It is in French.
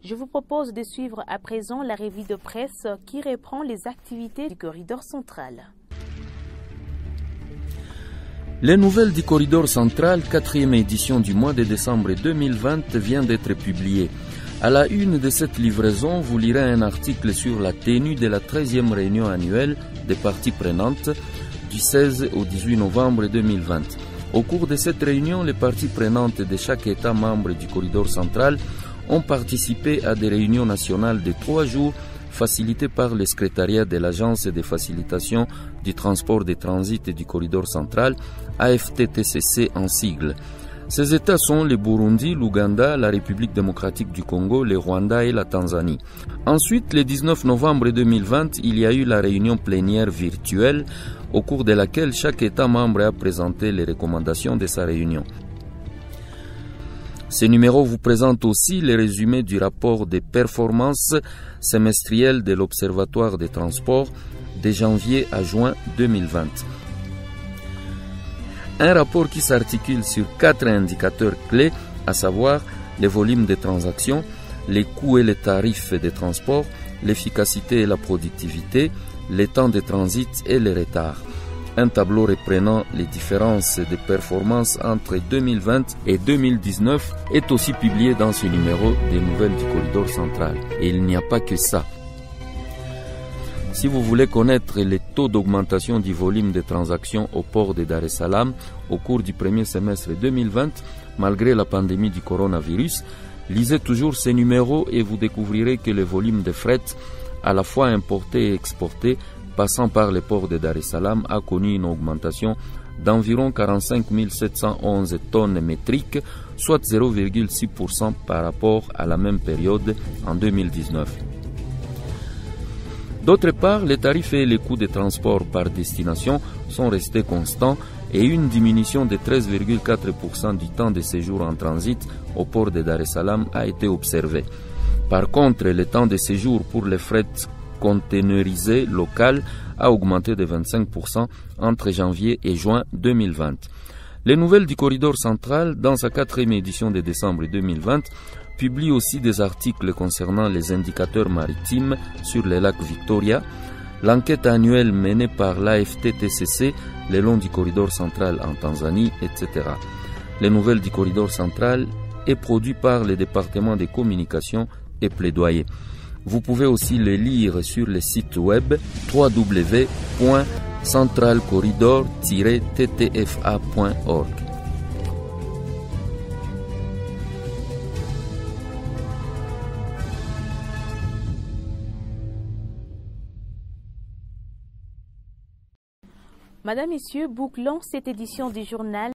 Je vous propose de suivre à présent la revue de presse qui reprend les activités du corridor central. Les nouvelles du corridor central, 4e édition du mois de décembre 2020, vient d'être publiée. À la une de cette livraison, vous lirez un article sur la tenue de la 13e réunion annuelle des parties prenantes du 16 au 18 novembre 2020. Au cours de cette réunion, les parties prenantes de chaque État membre du corridor central ont participé à des réunions nationales de 3 jours facilitées par le secrétariat de l'Agence de facilitation du transport de transit du corridor central, AFTTCC en sigle. Ces États sont le Burundi, l'Ouganda, la République démocratique du Congo, le Rwanda et la Tanzanie. Ensuite, le 19 novembre 2020, il y a eu la réunion plénière virtuelle au cours de laquelle chaque État membre a présenté les recommandations de sa réunion. Ce numéro vous présente aussi le résumé du rapport des performances semestrielles de l'Observatoire des transports de janvier à juin 2020. Un rapport qui s'articule sur 4 indicateurs clés, à savoir les volumes de transactions, les coûts et les tarifs des transports, l'efficacité et la productivité, les temps de transit et les retards. Un tableau reprenant les différences de performance entre 2020 et 2019 est aussi publié dans ce numéro des nouvelles du corridor central. Et il n'y a pas que ça. Si vous voulez connaître les taux d'augmentation du volume de transactions au port de Dar es Salaam au cours du premier semestre 2020, malgré la pandémie du coronavirus, lisez toujours ces numéros et vous découvrirez que le volume de fret, à la fois importé et exporté, passant par le port de Dar es Salaam, a connu une augmentation d'environ 45 711 tonnes métriques, soit 0,6% par rapport à la même période en 2019. D'autre part, les tarifs et les coûts de transport par destination sont restés constants et une diminution de 13,4% du temps de séjour en transit au port de Dar es Salaam a été observée. Par contre, le temps de séjour pour les fret containerisé local a augmenté de 25% entre janvier et juin 2020. Les nouvelles du corridor central, dans sa 4e édition de décembre 2020, publient aussi des articles concernant les indicateurs maritimes sur le lac Victoria, l'enquête annuelle menée par l'AFTTCC le long du corridor central en Tanzanie, etc. Les nouvelles du corridor central est produit par le département des communications et plaidoyer. Vous pouvez aussi le lire sur le site web www.centralcorridor-ttfa.org. Madame, Messieurs, bouclons cette édition du journal.